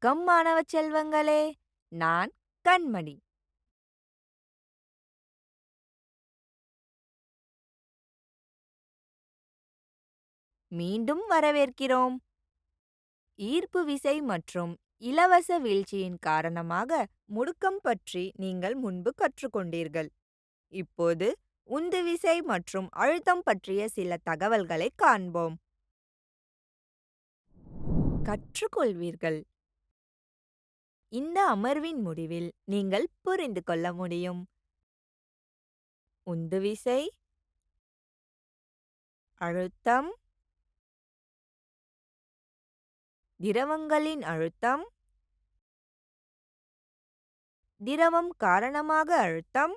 வணக்கம் மாணவ செல்வங்களே, நான் கண்மணி. மீண்டும் வரவேற்கிறோம். ஈர்ப்பு விசை மற்றும் இலவச வீழ்ச்சியின் காரணமாக முடுக்கம் பற்றி நீங்கள் முன்பு கற்றுக்கொண்டீர்கள். இப்போது உந்துவிசை மற்றும் அழுத்தம் பற்றிய சில தகவல்களை காண்போம். கற்றுக்கொள்வீர்கள். இந்த அமர்வின் முடிவில் நீங்கள் புரிந்து கொள்ள முடியும். உந்துவிசை, அழுத்தம், திரவங்களின் அழுத்தம், திரவம் காரணமாக அழுத்தம்,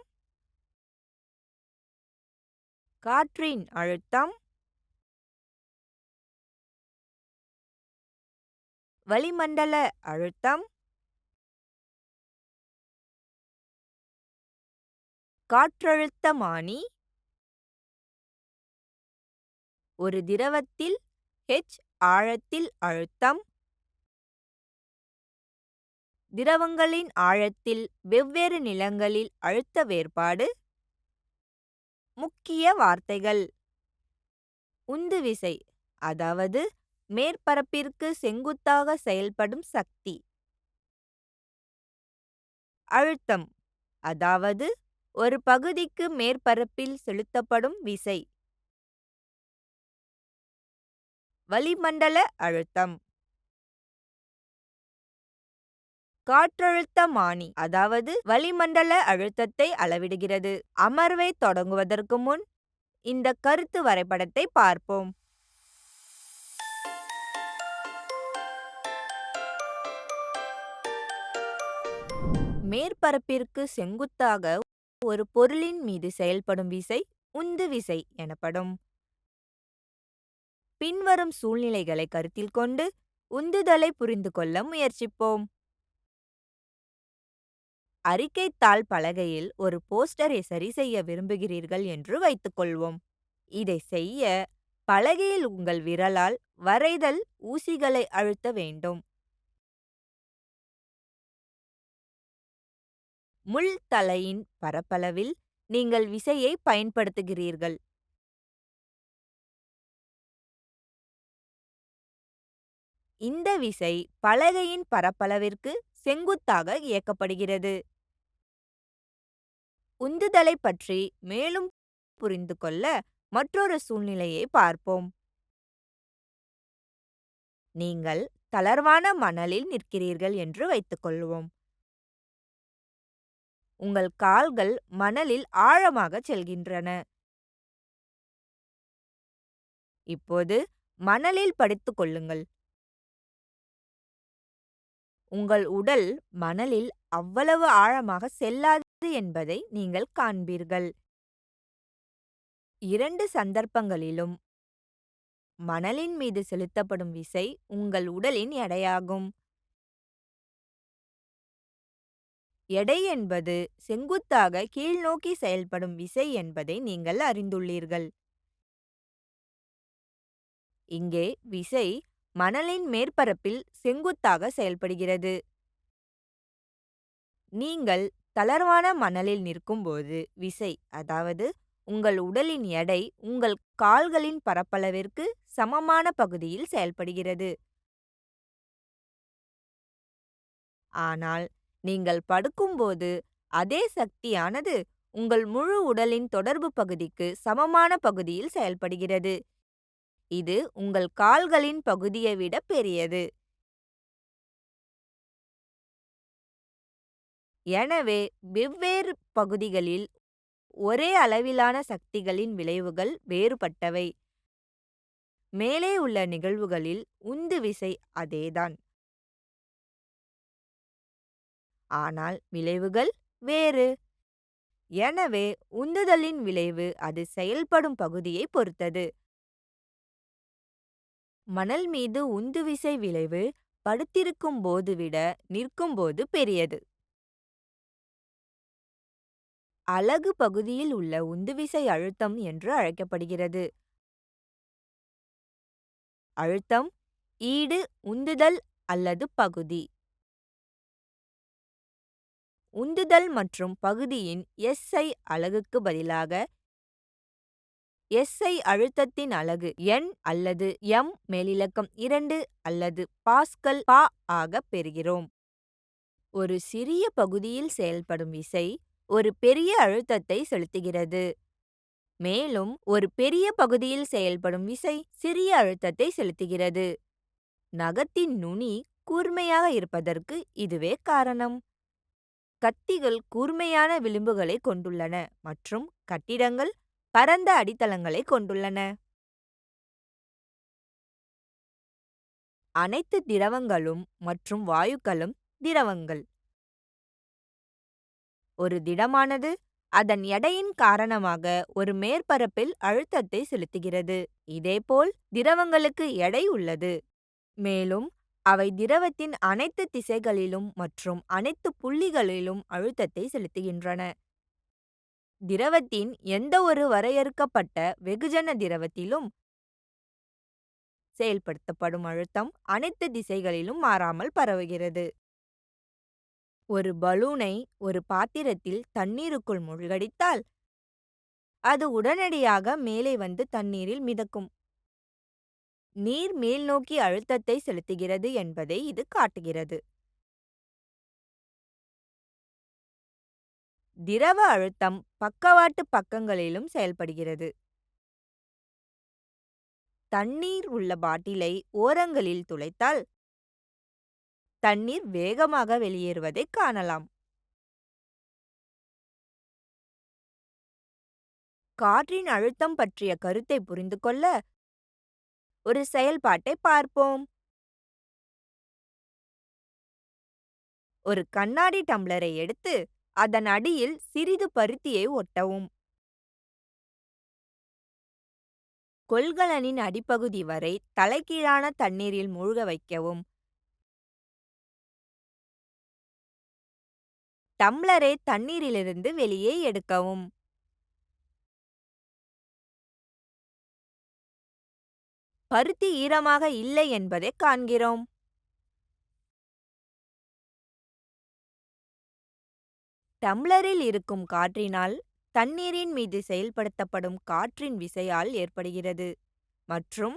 காற்றின் அழுத்தம், வளிமண்டல அழுத்தம், காற்றழுத்தமானி, ஒரு திரவத்தில் h ஆழத்தில் அழுத்தம், திரவங்களின் ஆழத்தில் வெவ்வேறு நிலங்களில் அழுத்த வேறுபாடு. முக்கிய வார்த்தைகள்: உந்துவிசை, அதாவது மேற்பரப்பிற்கு செங்குத்தாக செயல்படும் சக்தி. அழுத்தம், அதாவது ஒரு பகுதிக்கு மேற்பரப்பில் செலுத்தப்படும் விசை. வளிமண்டல அழுத்தம். காற்றழுத்தமானி, அதாவது வளிமண்டல அழுத்தத்தை அளவிடுகிறது. அமர்வை தொடங்குவதற்கு முன் இந்த கருத்து வரைபடத்தை பார்ப்போம். மேற்பரப்பிற்கு செங்குத்தாக ஒரு பொருளின் மீது செயல்படும் விசை உந்து விசை எனப்படும். பின்வரும் சூழ்நிலைகளை கருத்தில் கொண்டு உந்துதலை புரிந்து கொள்ள முயற்சிப்போம். அறிக்கைத்தாள் பலகையில் ஒரு போஸ்டரை சரி செய்ய விரும்புகிறீர்கள் என்று வைத்துக்கொள்வோம். இதை செய்ய பலகையில் உங்கள் விரலால் வரைதல் ஊசிகளை அழுத்த வேண்டும். முள் தலையின் பரப்பளவில் நீங்கள் விசையை பயன்படுத்துகிறீர்கள். இந்த விசை பலகையின் பரப்பளவிற்கு செங்குத்தாக இயக்கப்படுகிறது. உந்துதலை பற்றி மேலும் புரிந்து கொள்ள மற்றொரு சூழ்நிலையை பார்ப்போம். நீங்கள் தளர்வான மணலில் நிற்கிறீர்கள் என்று வைத்துக்கொள்வோம். உங்கள் கால்கள் மணலில் ஆழமாக செல்கின்றன. இப்போது மணலில் படுத்துக் கொள்ளுங்கள். உங்கள் உடல் மணலில் அவ்வளவு ஆழமாக செல்லாது என்பதை நீங்கள் காண்பீர்கள். இரண்டு சந்தர்ப்பங்களிலும் மணலின் மீது செலுத்தப்படும் விசை உங்கள் உடலின் எடையாகும். எடை என்பது செங்குத்தாக கீழ்நோக்கி செயல்படும் விசை என்பதை நீங்கள் அறிந்துள்ளீர்கள். இங்கே விசை மணலின் மேற்பரப்பில் செங்குத்தாக செயல்படுகிறது. நீங்கள் தளர்வான மணலில் நிற்கும்போது விசை, அதாவது உங்கள் உடலின் எடை உங்கள் கால்களின் பரப்பளவிற்கு சமமான பகுதியில் செயல்படுகிறது. ஆனால் நீங்கள் படுக்கும்போது அதே சக்தியானது உங்கள் முழு உடலின் தொடர்பு பகுதிக்கு சமமான பகுதியில் செயல்படுகிறது. இது உங்கள் கால்களின் பகுதியை விட பெரியது. எனவே வெவ்வேறு பகுதிகளில் ஒரே அளவிலான சக்திகளின் விளைவுகள் வேறுபட்டவை. மேலே உள்ள நிகழ்வுகளில் உந்து விசை அதேதான், ஆனால் விளைவுகள் வேறு. எனவே உந்துதலின் விளைவு அது செயல்படும் பகுதியை பொறுத்தது. மணல் மீது உந்துவிசை விளைவு படுத்திருக்கும் போது விட நிற்கும்போது பெரியது. அலகு பகுதியில் உள்ள உந்துவிசை அழுத்தம் என்று அழைக்கப்படுகிறது. அழுத்தம் ஈடு உந்துதல் அல்லது பகுதி. உந்துதல் மற்றும் பகுதியின் SI அலகுக்கு பதிலாக SI அழுத்தத்தின் அலகு N அல்லது M மேலிலக்கம் 2 அல்லது பாஸ்கல் பா ஆக பெறுகிறோம். ஒரு சிறிய பகுதியில் செயல்படும் விசை ஒரு பெரிய அழுத்தத்தை செலுத்துகிறது. மேலும் ஒரு பெரிய பகுதியில் செயல்படும் விசை சிறிய அழுத்தத்தை செலுத்துகிறது. நகத்தின் நுனி கூர்மையாக இருப்பதற்கு இதுவே காரணம். கத்திகள் கூர்மையான விளிம்புகளைக் கொண்டுள்ளன மற்றும் கட்டிடங்கள் பரந்த அடித்தளங்களைக் கொண்டுள்ளன. அனைத்து திரவங்களும் மற்றும் வாயுக்களும் திரவங்கள். ஒரு திடமானது அதன் எடையின் காரணமாக ஒரு மேற்பரப்பில் அழுத்தத்தை செலுத்துகிறது. இதேபோல் திரவங்களுக்கு எடை உள்ளது. மேலும் அவை திரவத்தின் அனைத்து திசைகளிலும் மற்றும் அனைத்து புள்ளிகளிலும் அழுத்தத்தை செலுத்துகின்றன. திரவத்தின் எந்தவொரு வரையறுக்கப்பட்ட வெகுஜன திரவத்திலும் செயல்படுத்தப்படும் அழுத்தம் அனைத்து திசைகளிலும் மாறாமல் பரவுகிறது. ஒரு பலூனை ஒரு பாத்திரத்தில் தண்ணீருக்குள் மூழ்கடித்தால் அது உடனடியாக மேலே வந்து தண்ணீரில் மிதக்கும். நீர் மேல்நோக்கி அழுத்தத்தை செலுத்துகிறது என்பதை இது காட்டுகிறது. திரவ அழுத்தம் பக்கவாட்டு பக்கங்களிலும் செயல்படுகிறது. தண்ணீர் உள்ள பாட்டிலை ஓரங்களில் துளைத்தால் தண்ணீர் வேகமாக வெளியேறுவதை காணலாம். காற்றின் அழுத்தம் பற்றிய கருத்தை புரிந்து கொள்ள ஒரு செயல்பாட்டை பார்ப்போம். ஒரு கண்ணாடி டம்ளரை எடுத்து அதன் அடியில் சிறிது பருத்தியை ஒட்டவும். கொள்கலனின் அடிப்பகுதி வரை தலைகீழான தண்ணீரில் மூழ்க வைக்கவும். டம்ளரை தண்ணீரிலிருந்து வெளியே எடுக்கவும். பருத்தி ஈரமாக இல்லை என்பதை காண்கிறோம். டம்ளரில் இருக்கும் காற்றினால் தண்ணீரின் மீது செயல்படுத்தப்படும் காற்றின் விசையால் ஏற்படுகிறது மற்றும்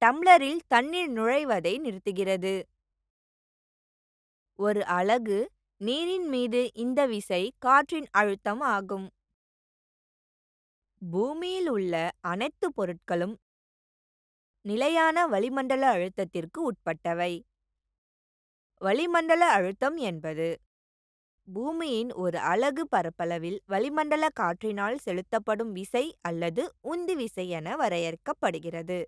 டம்ளரில் தண்ணீர் நுழைவதை நிறுத்துகிறது. ஒரு அலகு நீரின் மீது இந்த விசை காற்றின் அழுத்தம் ஆகும். பூமியில் உள்ள அனைத்து பொருட்களும் நிலையான வளிமண்டல அழுத்தத்திற்கு உட்பட்டவை. வளிமண்டல அழுத்தம் என்பது பூமியின் ஒரு அலகு பரப்பளவில் வளிமண்டல காற்றினால் செலுத்தப்படும் விசை அல்லது உந்து விசை என வரையறுக்கப்படுகிறது.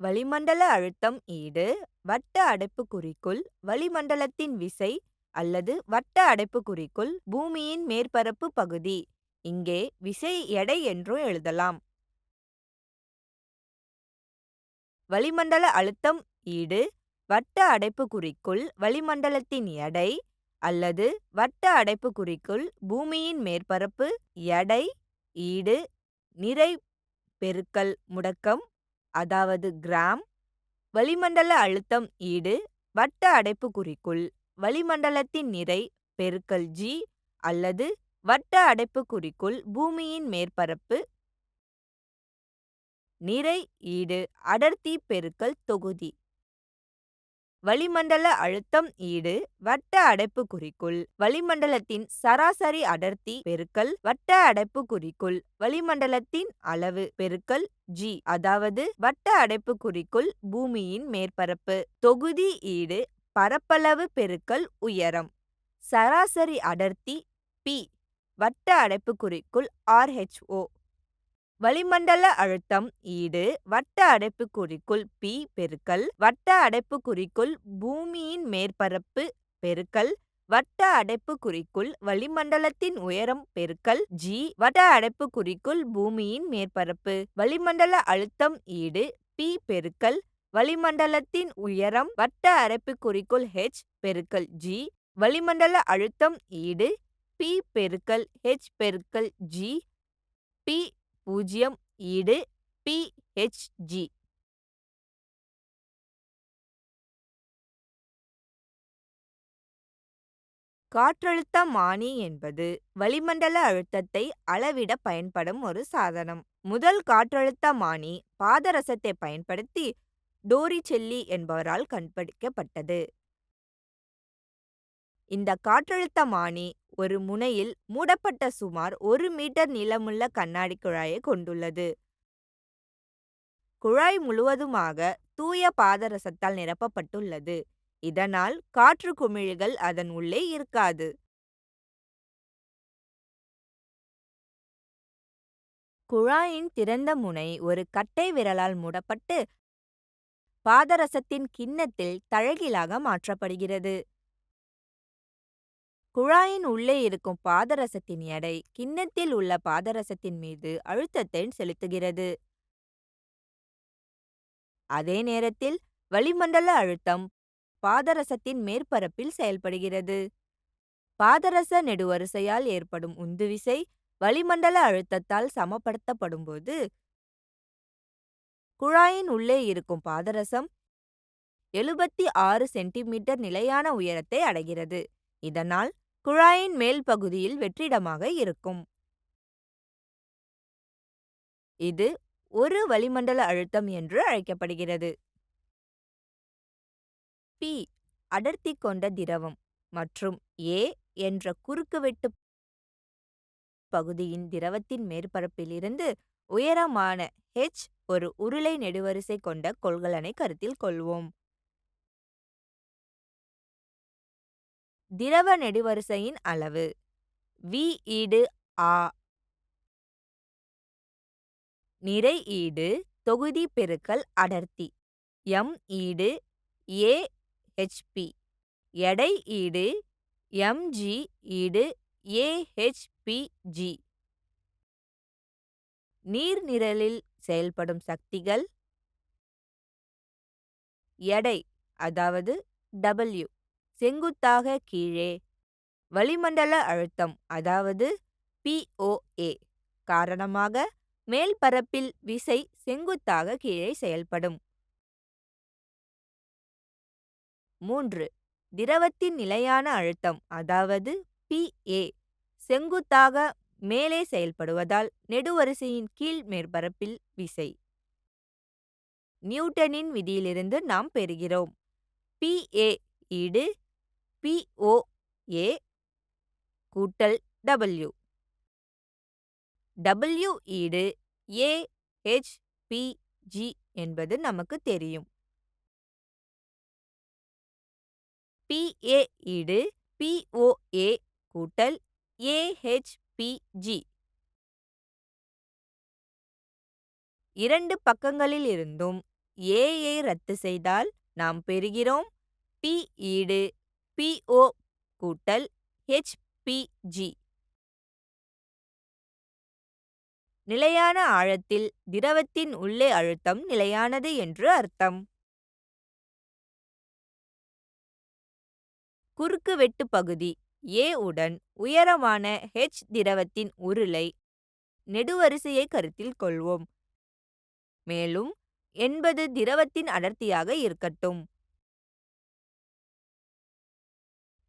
வளிமண்டல அழுத்தம் ஈடு வட்ட அடைப்புக்குறிக்குள் வளிமண்டலத்தின் விசை அல்லது வட்ட அடைப்புக்குறிக்குள் பூமியின் மேற்பரப்பு பகுதி. இங்கே விசை எடை என்றும் எழுதலாம். வளிமண்டல அழுத்தம் ஈடு வட்ட அடைப்புக்குறிக்குள் வளிமண்டலத்தின் எடை அல்லது வட்ட அடைப்புக்குறிக்குள் பூமியின் மேற்பரப்பு. எடை ஈடு நிறை பெருக்கல் முடுக்கம், அதாவது கிராம். வளிமண்டல அழுத்தம் ஈடு வட்ட அடைப்புக்குறிக்குள் வளிமண்டலத்தின் நிறை பெருக்கல் g அல்லது வட்ட அடைப்புக்குறிக்குள் பூமியின் மேற்பரப்பு. நிறை ஈடு அடர்த்தி பெருக்கல் தொகுதி. வளிமண்டல அழுத்தம் ஈடு வட்ட அடைப்புக்குறிக்குள் வளிமண்டலத்தின் சராசரி அடர்த்தி பெருக்கல் வட்ட அடைப்புக்குறிக்குள் வளிமண்டலத்தின் அளவு பெருக்கல் g, அதாவது வட்ட அடைப்புக்குறிக்குள் பூமியின் மேற்பரப்பு. தொகுதி ஈடு பரப்பளவு பெருக்கல் உயரம். சராசரி அடர்த்தி p வட்ட அடைப்புக்குறிக்குள் rho. வளிமண்டல அழுத்தம் ஈடு வட்ட அடைப்புக்குறிக்குள் p பெருக்கல் வட்ட அடைப்புக்குறிக்குள் பூமியின் மேற்பரப்பு பெருக்கல் வட்ட அடைப்புக்குறிக்குள் வளிமண்டலத்தின் உயரம் பெருக்கல் g வட்ட அடைப்புக்குறிக்குள் பூமியின் மேற்பரப்பு. வளிமண்டல அழுத்தம் ஈடு p பெருக்கல் வளிமண்டலத்தின் உயரம் வட்ட அடைப்புக்குறிக்குள் h பெருக்கல் g. வளிமண்டல அழுத்தம் ஈடு p பெருக்கல் h பெருக்கல் g. p 0 ஈடு phg. காற்றழுத்தமானி என்பது வளிமண்டல அழுத்தத்தை அளவிட பயன்படும் ஒரு சாதனம். முதல் காற்றழுத்தமானி பாதரசத்தை பயன்படுத்தி டோரிசெல்லி என்பவரால் கண்டுபிடிக்கப்பட்டது. இந்த காற்றழுத்தமானி ஒரு முனையில் மூடப்பட்ட சுமார் 1 மீட்டர் நீளமுள்ள கண்ணாடி குழாயை கொண்டுள்ளது. குழாய் முழுவதுமாக தூய பாதரசத்தால் நிரப்பப்பட்டுள்ளது. இதனால் காற்று குமிழிகள் அதன் உள்ளே இருக்காது. குழாயின் திறந்த முனை ஒரு கட்டை விரலால் மூடப்பட்டு பாதரசத்தின் கிண்ணத்தில் தலைகீழாக மாற்றப்படுகிறது. குழாயின் உள்ளே இருக்கும் பாதரசத்தின் எடை கிண்ணத்தில் உள்ள பாதரசத்தின் மீது அழுத்தத்தை செலுத்துகிறது. அதே நேரத்தில் வளிமண்டல அழுத்தம் பாதரசத்தின் மேற்பரப்பில் செயல்படுகிறது. பாதரச நெடுவரிசையால் ஏற்படும் உந்துவிசை வளிமண்டல அழுத்தத்தால் சமப்படுத்தப்படும்போது குழாயின் உள்ளே இருக்கும் பாதரசம் 76 சென்டிமீட்டர் நிலையான உயரத்தை அடைகிறது. இதனால் குழாயின் மேல் பகுதியில் வெற்றிடமாக இருக்கும். இது ஒரு வளிமண்டல அழுத்தம் என்று அழைக்கப்படுகிறது. பி அடர்த்தி கொண்ட திரவம் மற்றும் ஏ என்ற குறுக்குவெட்டு பகுதியின் திரவத்தின் மேற்பரப்பிலிருந்து உயரமான H ஒரு உருளை நெடுவரிசை கொண்ட கொள்கலனை கருத்தில் கொள்வோம். திரவ நெடுவரிசையின் அளவு V ஈடு ஆ. நிறை ஈடு தொகுதி பெருக்கல் அடர்த்தி M ஈடு A Hp. எடை ஈடு mg ஈடு AHPG. நீர்நிரலில் செயல்படும் சக்திகள் எடை அதாவது W செங்குத்தாக கீழே, வளிமண்டல அழுத்தம் அதாவது POA காரணமாக மேல்பரப்பில் விசை செங்குத்தாக கீழே செயல்படும். 3. திரவத்தின் நிலையான அழுத்தம் அதாவது PA செங்குத்தாக மேலே செயல்படுவதால் நெடுவரிசையின் கீழ் மேற்பரப்பில் விசை. நியூட்டனின் விதியிலிருந்து நாம் பெறுகிறோம். PA ஈடு POA கூட்டல் W. W ஈடு AHPG என்பது நமக்கு தெரியும். PA ஈடு POA கூட்டல் AHPG. இரண்டு பக்கங்களிலிருந்தும் A ரத்து செய்தால் நாம் பெறுகிறோம் P ஈடு PO கூட்டல் HPG. நிலையான ஆழத்தில் திரவத்தின் உள்ளே அழுத்தம் நிலையானது என்று அர்த்தம். குறுக்கு வெட்டு பகுதி A உடன் உயரமான H திரவத்தின் உருளை நெடுவரிசையை கருத்தில் கொள்வோம். மேலும் 80 திரவத்தின் அடர்த்தியாக இருக்கட்டும்.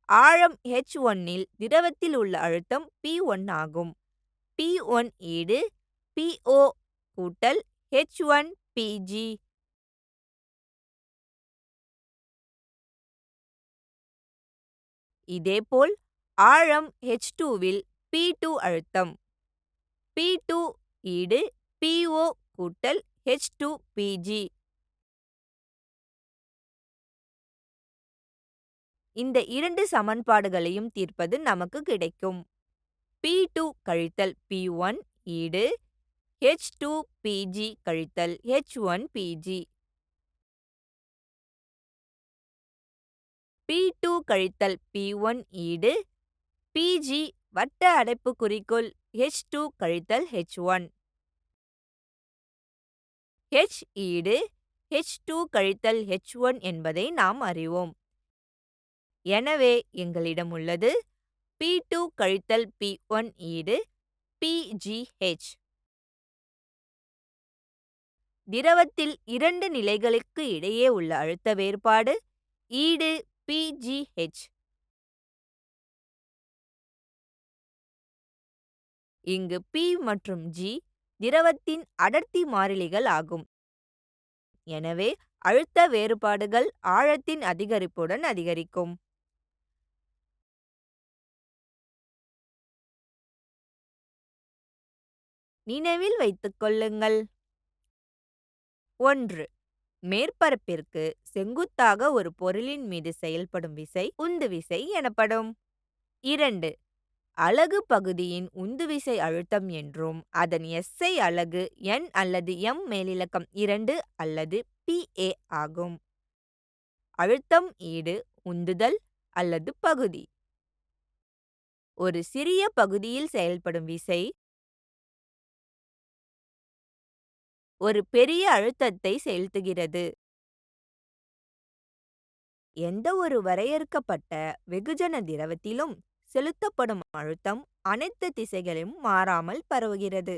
ஆழம் H1 இல் திரவத்தில் உள்ள அழுத்தம் P1 ஆகும். P1 ஈடு PO கூட்டல் H1PG. இதேபோல் ஆழம் H2 இல் P2 அழுத்தம் P2 ஈடு PO கூட்டல் H2PG. இந்த இரண்டு சமன்பாடுகளையும் தீர்ப்பது நமக்கு கிடைக்கும். P2 கழித்தல் P1 ஈடு H2PG கழித்தல் H1PG. P2 கழித்தல் P1 ஈடு PG வட்ட அடைப்புக்குறிக்குள் H2 கழித்தல் H1. H ஈடு H2 கழித்தல் H1 என்பதை நாம் அறிவோம். எனவே எங்களிடம் உள்ளது P2 கழித்தல் P1 ஈடு PGH. திரவத்தில் இரண்டு நிலைகளுக்கு இடையே உள்ள அழுத்த வேறுபாடு ஈடு PGH. இங்கு P மற்றும் G திரவத்தின் அடர்த்தி மாறிலிகள் ஆகும். எனவே அழுத்த வேறுபாடுகள் ஆழத்தின் அதிகரிப்புடன் அதிகரிக்கும். நினைவில் வைத்துக் கொள்ளுங்கள். 1. மேற்பரப்பிற்கு செங்குத்தாக ஒரு பொருளின் மீது செயல்படும் விசை உந்துவிசை எனப்படும். 2. அலகு பகுதியின் உந்துவிசை அழுத்தம் என்றும் அதன் SI அலகு N அல்லது M மேலிலக்கம் 2 அல்லது PA ஆகும். அழுத்தம் ஈடு உந்துதல் அல்லது பகுதி. ஒரு சிறிய பகுதியில் செயல்படும் விசை ஒரு பெரிய அழுத்தத்தை செலுத்துகிறது. எந்த ஒரு வரையறுக்கப்பட்ட வெகுஜன திரவத்திலும் செலுத்தப்படும் அழுத்தம் அனைத்து திசைகளிலும் மாறாமல் பரவுகிறது.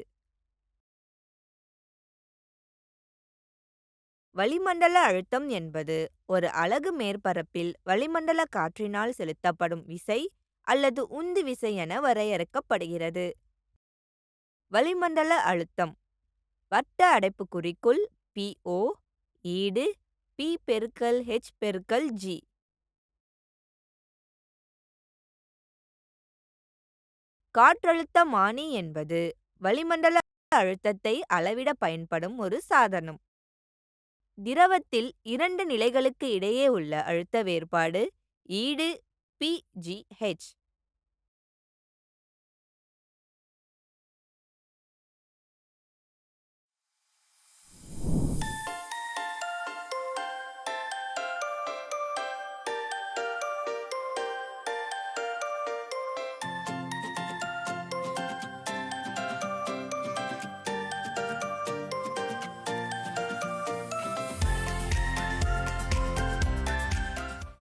வளிமண்டல அழுத்தம் என்பது ஒரு அலகு மேற்பரப்பில் வளிமண்டல காற்றினால் செலுத்தப்படும் விசை அல்லது உந்து விசை என வரையறுக்கப்படுகிறது. வளிமண்டல அழுத்தம் வட்ட அடைப்புக்குறிக்குள் PO ஈடு P பெருக்கல் H பெருக்கல் G. காற்றழுத்தமானி என்பது வளிமண்டல அழுத்தத்தை அளவிட பயன்படும் ஒரு சாதனம். திரவத்தில் இரண்டு நிலைகளுக்கு இடையே உள்ள அழுத்த வேறுபாடு ஈடு PGH.